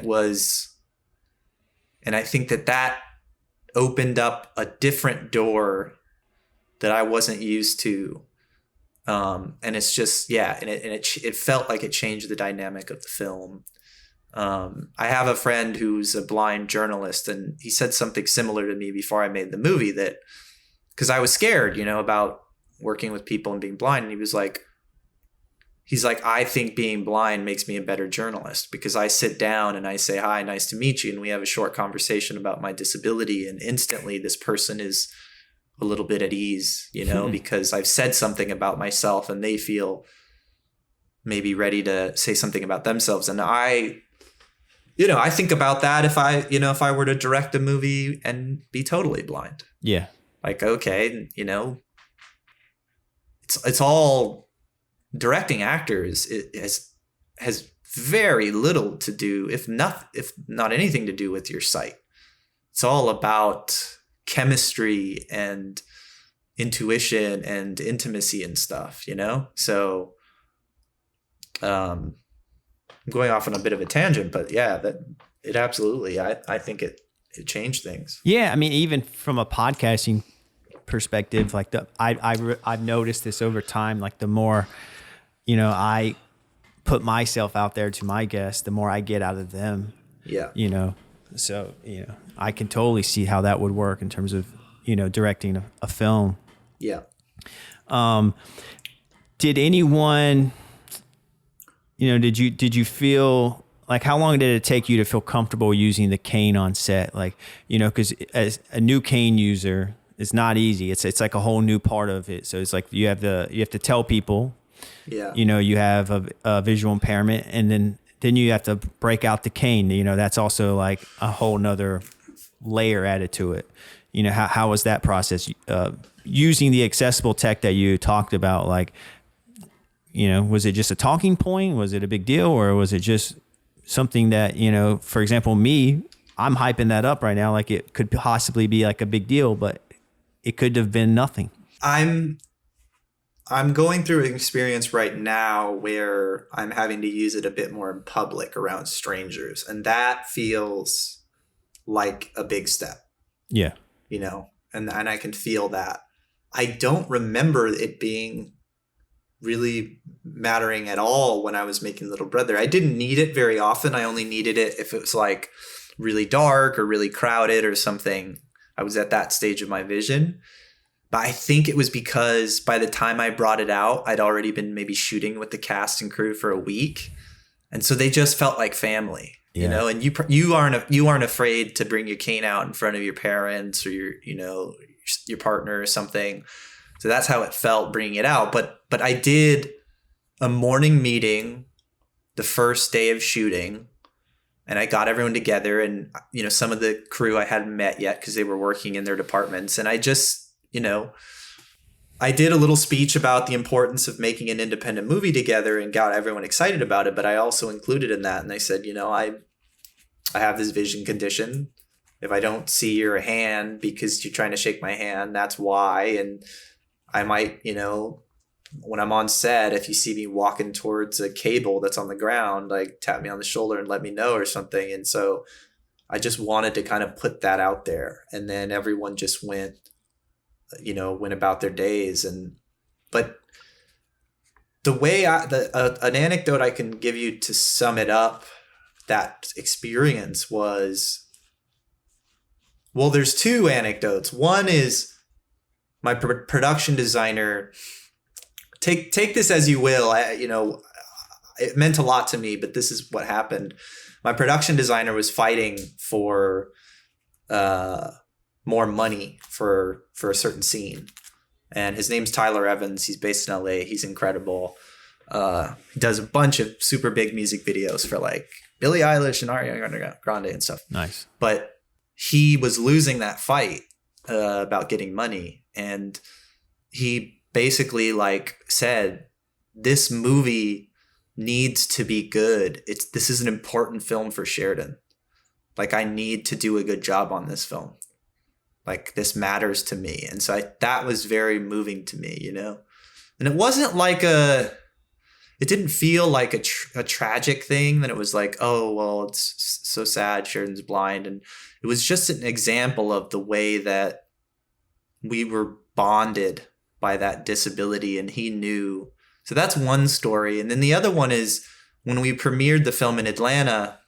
I think that opened up a different door that I wasn't used to. And it's just, and it felt like it changed the dynamic of the film. I have a friend who's a blind journalist, and he said something similar to me before I made the movie, that because I was scared, about working with people and being blind. And he's like, I think being blind makes me a better journalist, because I sit down and I say, hi, nice to meet you. And we have a short conversation about my disability. And instantly this person is a little bit at ease, because I've said something about myself and they feel maybe ready to say something about themselves. And I think about that if I were to direct a movie and be totally blind. Yeah. Like, okay, it's all directing actors. It has very little to do, if not anything to do with your sight. It's all about chemistry and intuition and intimacy and stuff, So I'm going off on a bit of a tangent, but yeah, that it absolutely, I think it changed things. Yeah. I mean, even from a podcasting perspective, like I've noticed this over time, like the more, I put myself out there to my guests, the more I get out of them. Yeah. So, I can totally see how that would work in terms of, directing a film. Yeah. Did anyone, did you feel like, how long did it take you to feel comfortable using the cane on set? Like, because as a new cane user, it's not easy. It's like a whole new part of it. So it's like you have to tell people, yeah, you have a visual impairment, and then you have to break out the cane. That's also like a whole nother layer added to it. How was that process? Using the accessible tech that you talked about, like, was it just a talking point? Was it a big deal? Or was it just something that, for example, I'm hyping that up right now. Like it could possibly be like a big deal, but it could have been nothing. I'm going through an experience right now where I'm having to use it a bit more in public around strangers. And that feels like a big step. Yeah. And I can feel that. I don't remember it being really mattering at all when I was making Little Brother. I didn't need it very often. I only needed it if it was like really dark or really crowded or something. I was at that stage of my vision. But I think it was because by the time I brought it out, I'd already been maybe shooting with the cast and crew for a week. And so they just felt like family, and you aren't afraid to bring your cane out in front of your parents or your partner or something. So that's how it felt bringing it out. But I did a morning meeting the first day of shooting And I got everyone together, and, you know, some of the crew I hadn't met yet because they were working in their departments. And I just, you know, I did a little speech about the importance of making an independent movie together and got everyone excited about it. But I also included in that, and I said, you know, I have this vision condition. If I don't see your hand because you're trying to shake my hand, that's why. And I might, you know, when I'm on set, if you see me walking towards a cable that's on the ground, like tap me on the shoulder and let me know or something. And so I just wanted to kind of put that out there. And then everyone just went about their days. But the way an anecdote I can give you to sum it up, that experience was, well, there's two anecdotes. One is my production designer, take this as you will. It meant a lot to me, but this is what happened. My production designer was fighting for more money for a certain scene. And his name's Tyler Evans. He's based in LA. He's incredible. He does a bunch of super big music videos for like Billie Eilish and Ariana Grande and stuff. Nice. But he was losing that fight about getting money. And he basically like said, this movie needs to be good. This is an important film for Sheridan. Like, I need to do a good job on this film. Like, this matters to me. And so that was very moving to me, you know? And it wasn't like it didn't feel like a tragic thing that it was like, oh, well, it's so sad Sheridan's blind. And it was just an example of the way that we were bonded by that disability, and he knew. So that's one story. And then the other one is when we premiered the film in Atlanta,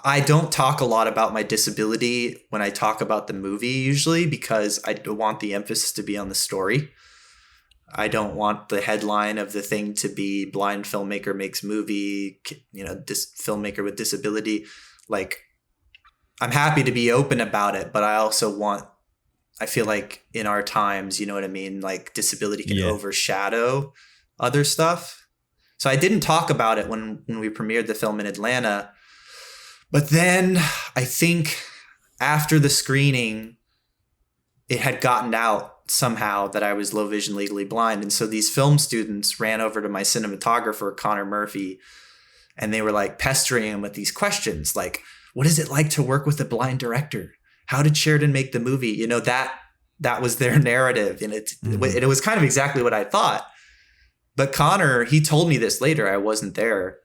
I don't talk a lot about my disability when I talk about the movie usually, because I want the emphasis to be on the story. I don't want the headline of the thing to be blind filmmaker makes movie, you know, filmmaker with disability. Like, I'm happy to be open about it, but I also I feel like in our times, you know what I mean? Like, disability can overshadow other stuff. So I didn't talk about it when we premiered the film in Atlanta. But then I think after the screening, it had gotten out somehow that I was low vision legally blind. And so these film students ran over to my cinematographer, Connor Murphy, and they were like pestering him with these questions like, what is it like to work with a blind director? How did Sheridan make the movie? You know, that was their narrative. And it was kind of exactly what I thought. But Connor, he told me this later. I wasn't there.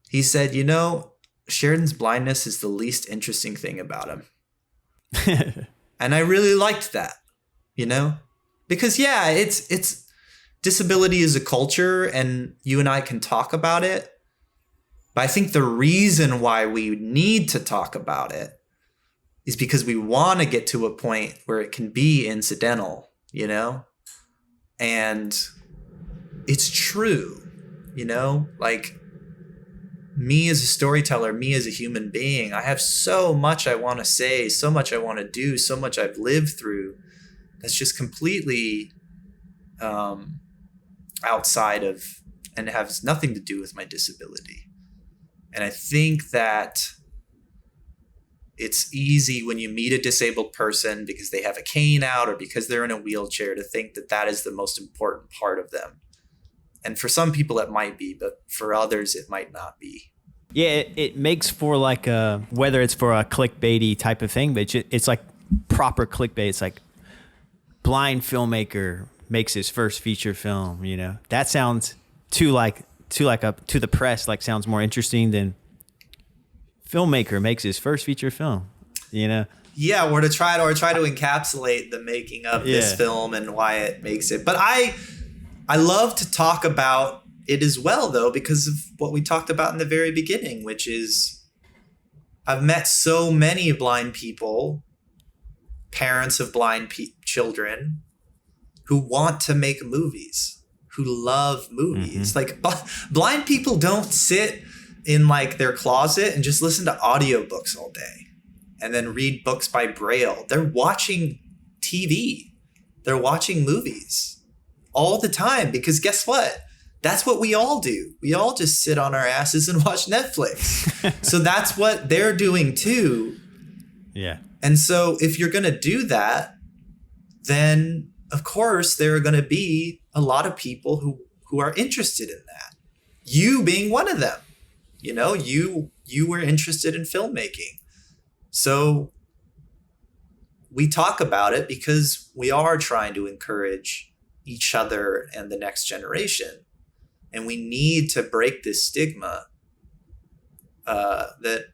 He said, you know, Sheridan's blindness is the least interesting thing about him. And I really liked that, you know, because it's disability is a culture and you and I can talk about it. But I think the reason why we need to talk about it is because we want to get to a point where it can be incidental, you know, and it's true, you know, like, me as a storyteller, me as a human being, I have so much I want to say, so much I want to do, so much I've lived through that's just completely outside of and has nothing to do with my disability. And I think that it's easy when you meet a disabled person because they have a cane out or because they're in a wheelchair to think that that is the most important part of them. And for some people it might be, but for others it might not be. Yeah, it makes for like whether it's for a clickbaity type of thing, but it's like proper clickbait. It's like blind filmmaker makes his first feature film, you know. That sounds to the press like sounds more interesting than filmmaker makes his first feature film, you know. Yeah, or try to encapsulate the making of this film and why it makes it. But I love to talk about it as well, though, because of what we talked about in the very beginning, which is I've met so many blind people, parents of blind children, who want to make movies, who love movies. Like, blind people don't sit in like their closet and just listen to audiobooks all day and then read books by Braille. They're watching TV. They're watching movies all the time, because guess what? That's what we all do. We all just sit on our asses and watch Netflix. So that's what they're doing too. Yeah. And so if you're going to do that, then of course there are going to be a lot of people who are interested in that. You being one of them. You know, you were interested in filmmaking. So we talk about it because we are trying to encourage each other and the next generation. And we need to break this stigma that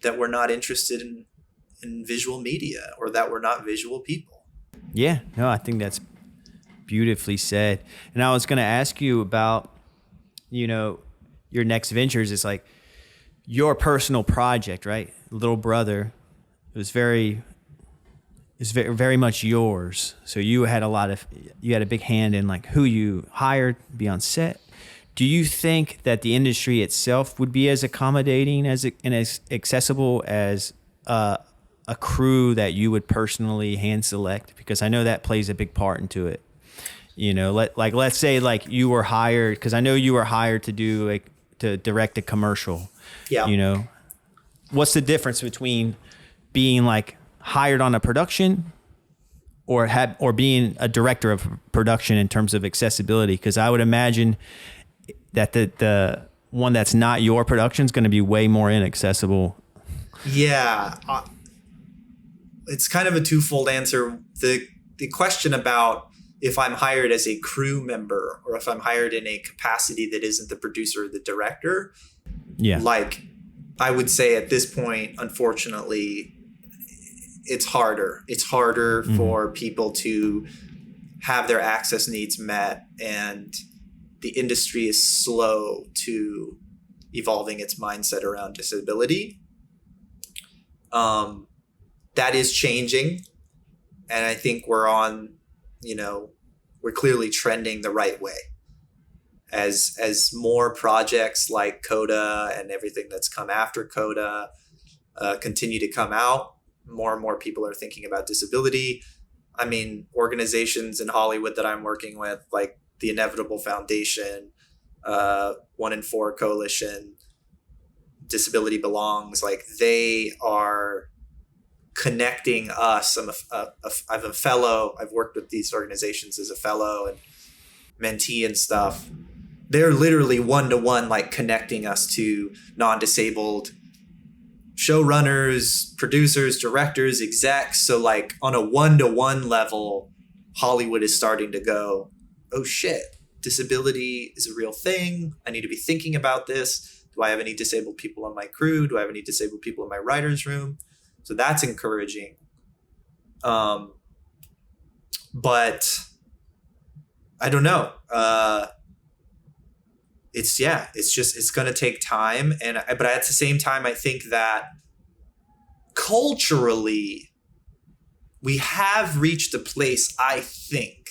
we're not interested in visual media, or that we're not visual people. Yeah, no, I think that's beautifully said. And I was going to ask you about, you know, your next ventures. Is like your personal project, right? Little Brother. It was very much yours. So you had a big hand in like who you hired to be on set. Do you think that the industry itself would be as accommodating and as accessible as a crew that you would personally hand select? Because I know that plays a big part into it. You know, let's say like you were hired, because I know you were hired to direct a commercial. Yeah. You know, what's the difference between being like hired on a production or being a director of production in terms of accessibility? Because I would imagine that the one that's not your production is going to be way more inaccessible. Yeah. It's kind of a twofold answer. The question about if I'm hired as a crew member or if I'm hired in a capacity that isn't the producer or the director, like I would say at this point, unfortunately, it's harder. It's harder for people to have their access needs met, and the industry is slow to evolving its mindset around disability. That is changing. And I think we're clearly trending the right way. As more projects like CODA and everything that's come after CODA continue to come out, more and more people are thinking about disability. I mean, organizations in Hollywood that I'm working with, like the Inevitable Foundation, 1 in 4 Coalition, Disability Belongs, like they are connecting us. I'm a fellow. I've worked with these organizations as a fellow and mentee and stuff. They're literally one-to-one, like connecting us to non-disabled showrunners, producers, directors, execs. So like on a one-to-one level, Hollywood is starting to go, oh shit, disability is a real thing. I need to be thinking about this. Do I have any disabled people on my crew? Do I have any disabled people in my writer's room? So that's encouraging. But I don't know. It's going to take time. But at the same time, I think that culturally we have reached a place, I think,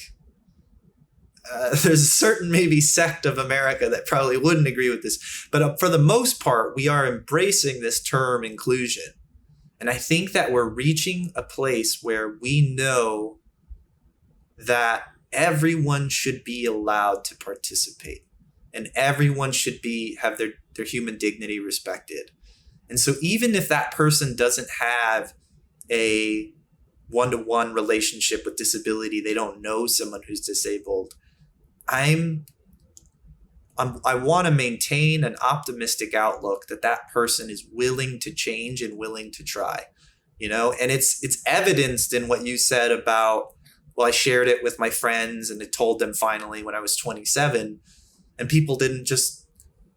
there's a certain maybe sect of America that probably wouldn't agree with this, but for the most part, we are embracing this term inclusion. And I think that we're reaching a place where we know that everyone should be allowed to participate and everyone should have their human dignity respected. And so even if that person doesn't have a one-to-one relationship with disability, they don't know someone who's disabled, I want to maintain an optimistic outlook that person is willing to change and willing to try, you know. And it's evidenced in what you said about, well, I shared it with my friends and I told them finally when I was 27, and people didn't just,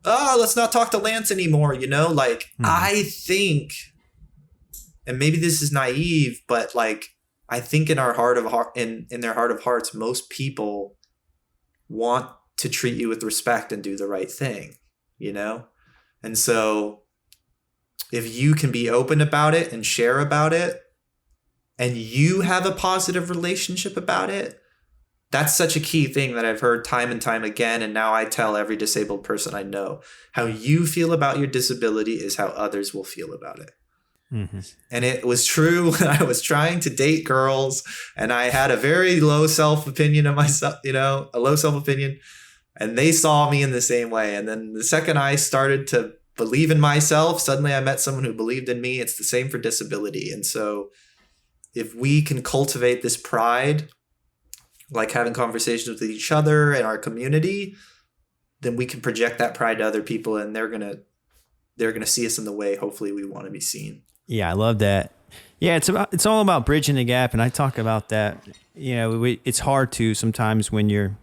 let's not talk to Lance anymore, you know. Like I think, and maybe this is naive, but like I think in our heart of heart, in their heart of hearts, most people want to treat you with respect and do the right thing, you know? And so if you can be open about it and share about it and you have a positive relationship about it, that's such a key thing that I've heard time and time again. And now I tell every disabled person I know, how you feel about your disability is how others will feel about it. Mm-hmm. And it was true when I was trying to date girls and I had a very low self-opinion of myself, you know, a low self-opinion. And they saw me in the same way. And then the second I started to believe in myself, suddenly I met someone who believed in me. It's the same for disability. And so if we can cultivate this pride, like having conversations with each other and our community, then we can project that pride to other people, and they're gonna see us in the way hopefully we want to be seen. Yeah, I love that. Yeah, it's all about bridging the gap, and I talk about that. You know, it's hard to sometimes when you're,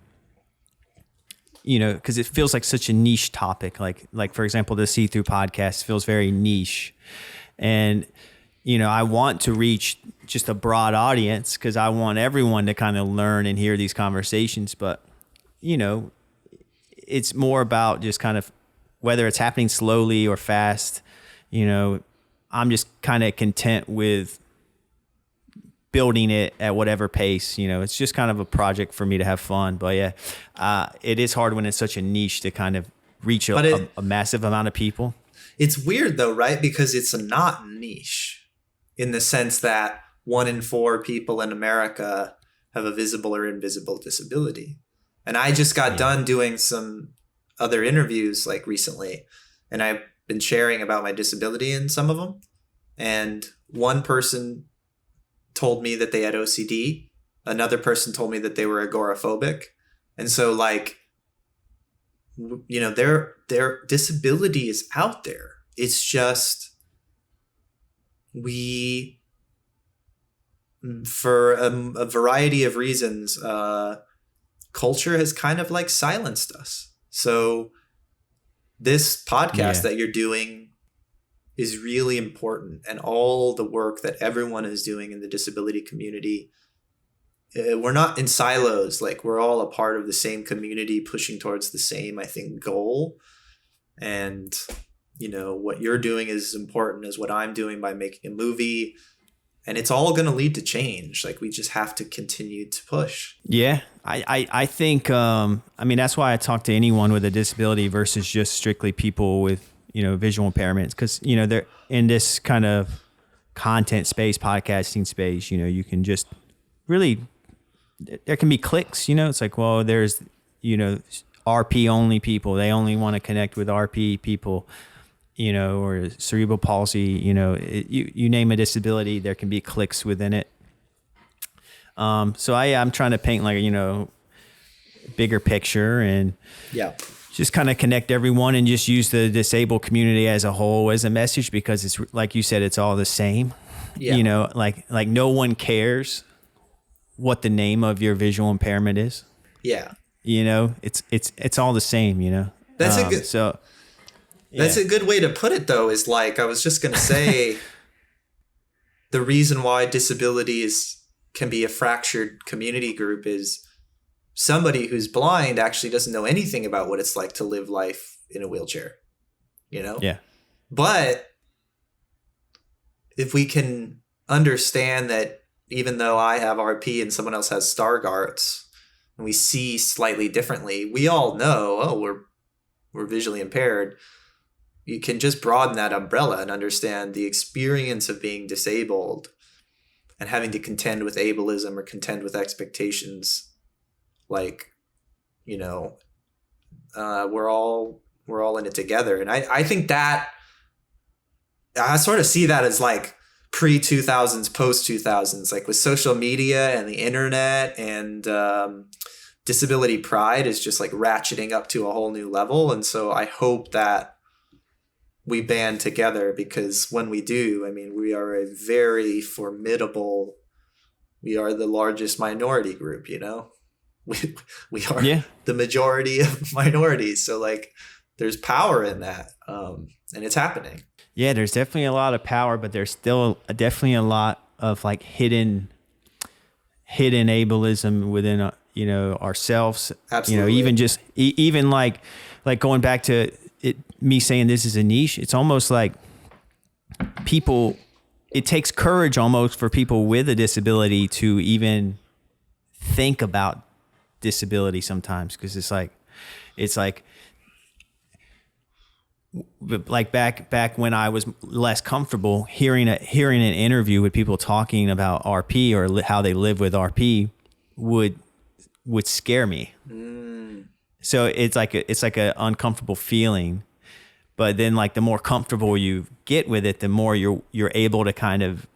you know, because it feels like such a niche topic. Like for example, the See Through podcast feels very niche, and you know, I want to reach just a broad audience because I want everyone to kind of learn and hear these conversations. But you know, it's more about just kind of whether it's happening slowly or fast. You know, I'm just kind of content with building it at whatever pace. You know, it's just kind of a project for me to have fun. But yeah, it is hard when it's such a niche to kind of reach a massive amount of people. It's weird though, right? Because it's not niche in the sense that 1 in 4 people in America have a visible or invisible disability. And I just got done doing some other interviews like recently, and I've been sharing about my disability in some of them. And one person told me that they had OCD. Another person told me that they were agoraphobic. And so like, you know, their disability is out there. It's just, we, for a variety of reasons, culture has kind of like silenced us. So this podcast that you're doing is really important, and all the work that everyone is doing in the disability community. We're not in silos. Like, we're all a part of the same community pushing towards the same, I think, goal. And, you know, what you're doing is as important as what I'm doing by making a movie. And it's all going to lead to change. Like, we just have to continue to push. Yeah, I think, I mean, that's why I talk to anyone with a disability versus just strictly people with, you know, visual impairments. Because, you know, they're in this kind of content space, podcasting space, you know, you can just really, there can be clicks, you know, it's like, well, there's, you know, RP only people. They only want to connect with RP people. You know, or cerebral palsy, you know, you name a disability, there can be clicks within it. So I'm trying to paint like, you know, bigger picture and just kind of connect everyone and just use the disabled community as a whole as a message, because it's like you said, it's all the same. Yeah. You know, like no one cares what the name of your visual impairment is. Yeah. You know, it's all the same, you know. That's a good That's a good way to put it, though, is like, I was just going to say, the reason why disabilities can be a fractured community group is somebody who's blind actually doesn't know anything about what it's like to live life in a wheelchair, you know? Yeah. But if we can understand that even though I have RP and someone else has Stargardt's, and we see slightly differently, we all know, oh, we're visually impaired. You can just broaden that umbrella and understand the experience of being disabled and having to contend with ableism or contend with expectations. Like, you know, we're all in it together. And I think that I sort of see that as like pre-2000s, post-2000s, like with social media and the internet, and disability pride is just like ratcheting up to a whole new level. And so I hope that we band together, because when we do, I mean, we are a very formidable, we are the largest minority group, you know, we are the majority of minorities. So like, there's power in that. And it's happening. Yeah, there's definitely a lot of power, but there's still definitely a lot of like hidden ableism within, you know, ourselves. Absolutely. You know, even like going back to me saying this is a niche, it's almost like it takes courage almost for people with a disability to even think about disability sometimes, because it's like back when I was less comfortable, hearing an interview with people talking about RP or how they live with RP would scare me. So it's like a uncomfortable feeling, but then like the more comfortable you get with it, the more you're able to kind of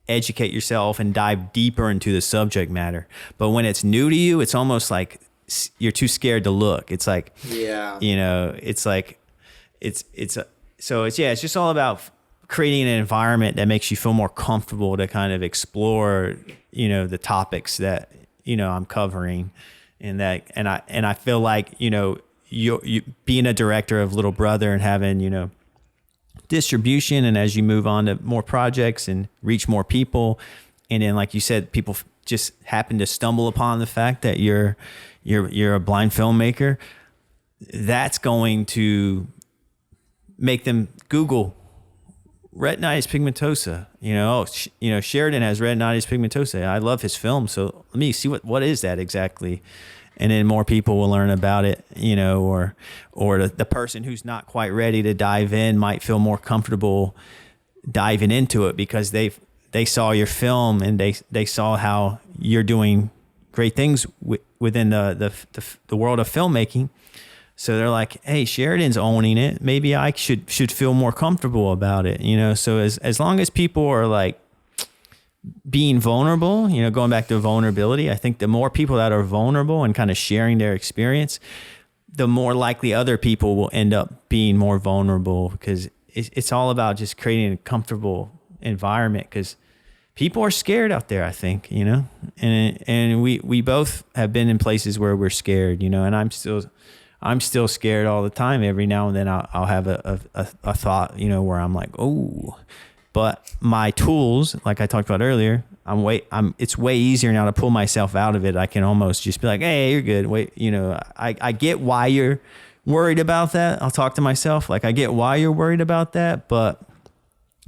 educate yourself and dive deeper into the subject matter. But when it's new to you, it's almost like you're too scared to look. It's like, Yeah. you know, it's like, so it's just all about creating an environment that makes you feel more comfortable to kind of explore, you know, the topics that, you know, I'm covering, and I feel like, you know, you being a director of Little Brother and having, you know, distribution, and as you move on to more projects and reach more people, and then like you said, people just happen to stumble upon the fact that you're a blind filmmaker, that's going to make them Google retinitis pigmentosa. You know, Sheridan has retinitis pigmentosa. I love his film, so let me see what is that exactly. And then more people will learn about it, you know, or the person who's not quite ready to dive in might feel more comfortable diving into it because they saw your film and they saw how you're doing great things within the world of filmmaking. So they're like, hey, Sheridan's owning it. Maybe I should feel more comfortable about it, you know? So as long as people are like being vulnerable, you know, going back to vulnerability, I think the more people that are vulnerable and kind of sharing their experience, the more likely other people will end up being more vulnerable, because it's all about just creating a comfortable environment, because people are scared out there, I think, you know, and we both have been in places where we're scared, you know, and I'm still scared all the time. Every now and then I'll have a thought, you know, where I'm like, oh, but my tools, like I talked about earlier, it's way easier now to pull myself out of it. I can almost just be like, hey, you're good. Wait, you know, I get why you're worried about that. I'll talk to myself. Like, I get why you're worried about that, but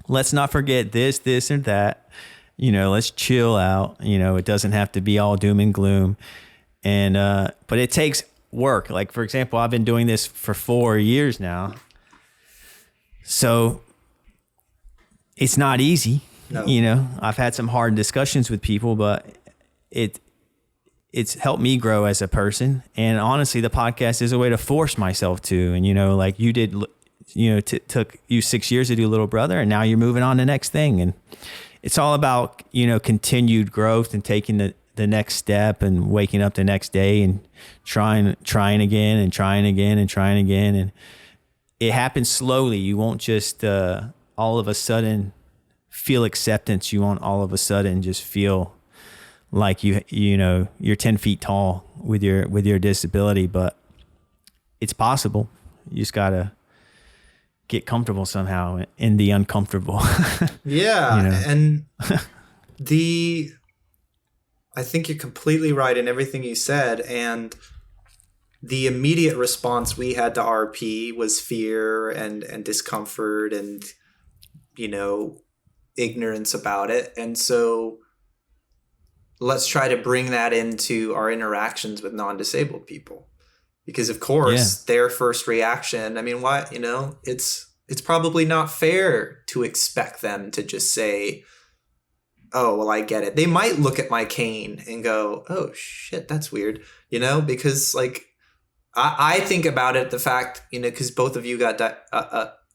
let's not forget this, and that, you know, let's chill out. You know, it doesn't have to be all doom and gloom. And, but it takes work. Like, for example, I've been doing this for 4 years now. So it's not easy. No. You know, I've had some hard discussions with people, but it's helped me grow as a person. And honestly, the podcast is a way to force myself to. And, you know, like you did, you know, took you 6 years to do Little Brother, and now you're moving on to the next thing. And it's all about, you know, continued growth and taking the next step and waking up the next day and trying again and trying again and trying again. And it happens slowly. You won't just all of a sudden feel acceptance. You won't all of a sudden just feel like you know you're 10 feet tall with your disability, but it's possible. You just gotta get comfortable somehow in the uncomfortable. Yeah. You know? And I think you're completely right in everything you said. And the immediate response we had to RP was fear and discomfort and, you know, ignorance about it. And so let's try to bring that into our interactions with non-disabled people. Because of course, their first reaction, I mean, why, you know, it's probably not fair to expect them to just say, oh, well, I get it. They might look at my cane and go, oh shit, that's weird, you know, because like, I think about it, the fact, you know, because both of you got,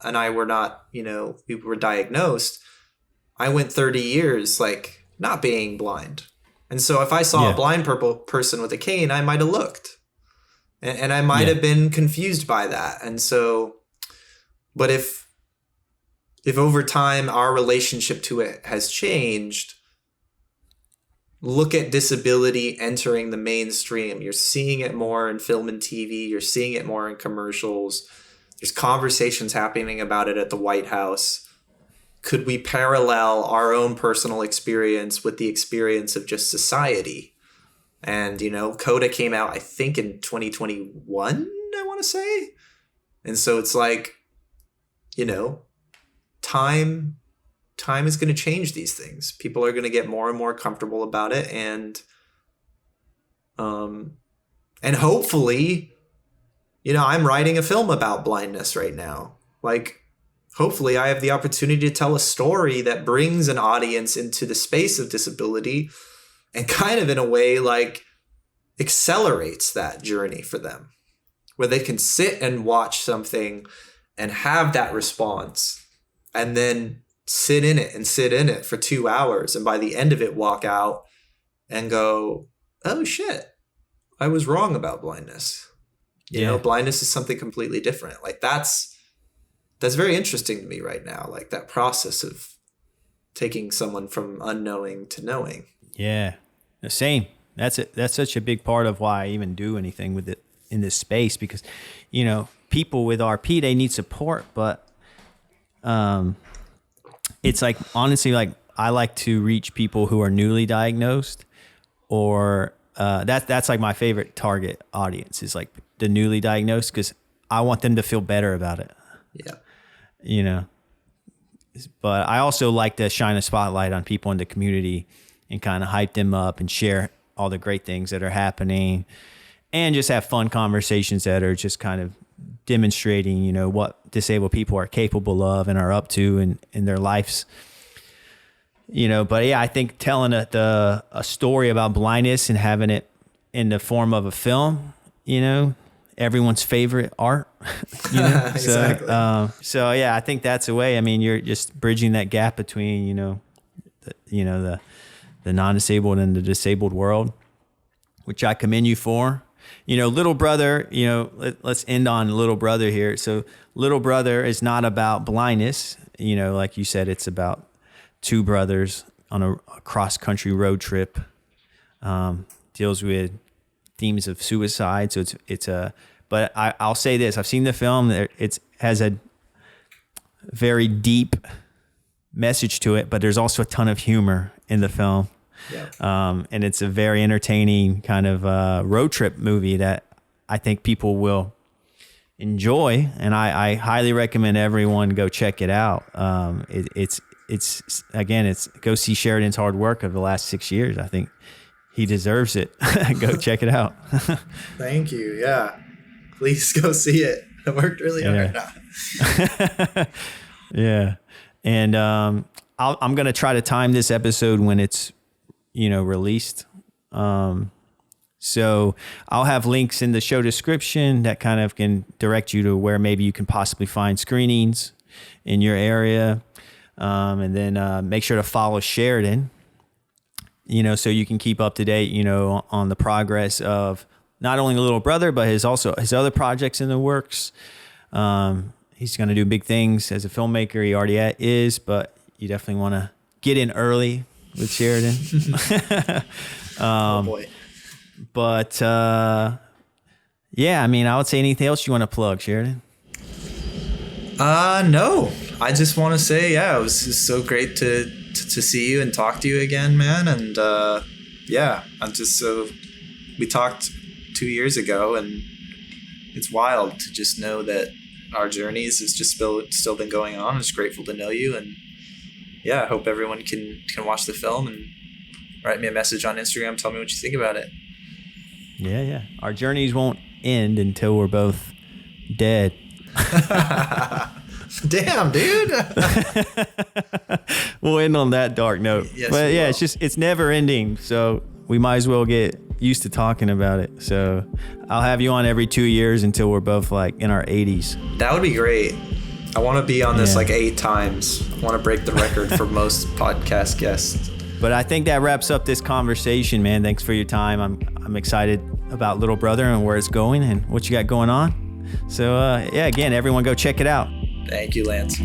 and I were not, you know, we were diagnosed. I went 30 years, like, not being blind. And so if I saw a blind purple person with a cane, I might have looked. And I might have been confused by that. And so, but if over time our relationship to it has changed, look at disability entering the mainstream. You're seeing it more in film and TV. You're seeing it more in commercials. There's conversations happening about it at the White House. Could we parallel our own personal experience with the experience of just society? And, you know, Coda came out, I think, in 2021, I want to say. And so it's like, you know, time is going to change these things. People are going to get more and more comfortable about it. And hopefully, you know, I'm writing a film about blindness right now. Like, hopefully I have the opportunity to tell a story that brings an audience into the space of disability and kind of in a way like accelerates that journey for them, where they can sit and watch something and have that response, and then sit in it for 2 hours, and by the end of it walk out and go, oh shit, I was wrong about blindness. You know, blindness is something completely different. Like that's very interesting to me right now, like that process of taking someone from unknowing to knowing. Yeah, the same. That's it. That's such a big part of why I even do anything with it in this space, because, you know, people with RP, they need support, but it's like, honestly, like I like to reach people who are newly diagnosed, or that's like my favorite target audience is like the newly diagnosed, because I want them to feel better about it. Yeah. You know, but I also like to shine a spotlight on people in the community and kind of hype them up and share all the great things that are happening, and just have fun conversations that are just kind of demonstrating, you know, what disabled people are capable of and are up to in their lives. You know, but yeah, I think telling a story about blindness and having it in the form of a film, you know, everyone's favorite art, you know? Exactly. So yeah, I think that's a way. I mean, you're just bridging that gap between, the non-disabled and the disabled world, which I commend you for. You know, Little Brother, you know, let's end on Little Brother here. So Little Brother is not about blindness. You know, like you said, it's about two brothers on a cross-country road trip. Deals with themes of suicide. So but I'll say this, I've seen the film, it has a very deep message to it, but there's also a ton of humor in the film. Yeah. And it's a very entertaining kind of road trip movie that I think people will enjoy. And I highly recommend everyone go check it out. It's go see Sheridan's hard work of the last 6 years. I think he deserves it. Go check it out. Thank you. Yeah. Please go see it. I worked really hard now. Yeah. And I'm going to try to time this episode when it's, released. So I'll have links in the show description that kind of can direct you to where maybe you can possibly find screenings in your area. And then make sure to follow Sheridan, so you can keep up to date, on the progress of not only Little Brother, but his other projects in the works. He's going to do big things as a filmmaker. He already is, but you definitely want to get in early with Sheridan. Oh boy. But yeah, I mean, I would say anything else you want to plug, Sheridan? No. I just want to say, yeah, it was just so great to see you and talk to you again, man. And yeah, we talked 2 years ago, and it's wild to just know that our journeys has just still been going on. I'm just grateful to know you, and yeah, I hope everyone can watch the film and write me a message on Instagram. Tell me what you think about it. Yeah. Our journeys won't end until we're both dead. Damn, dude. We'll end on that dark note. Yes, but yeah, it's never ending. So we might as well get used to talking about it. So I'll have you on every 2 years until we're both like in our 80s. That would be great. I want to be on this like 8 times. I want to break the record for most podcast guests. But I think that wraps up this conversation, man. Thanks for your time. I'm excited about Little Brother and where it's going and what you got going on. So yeah, again, everyone go check it out. Thank you, Lance.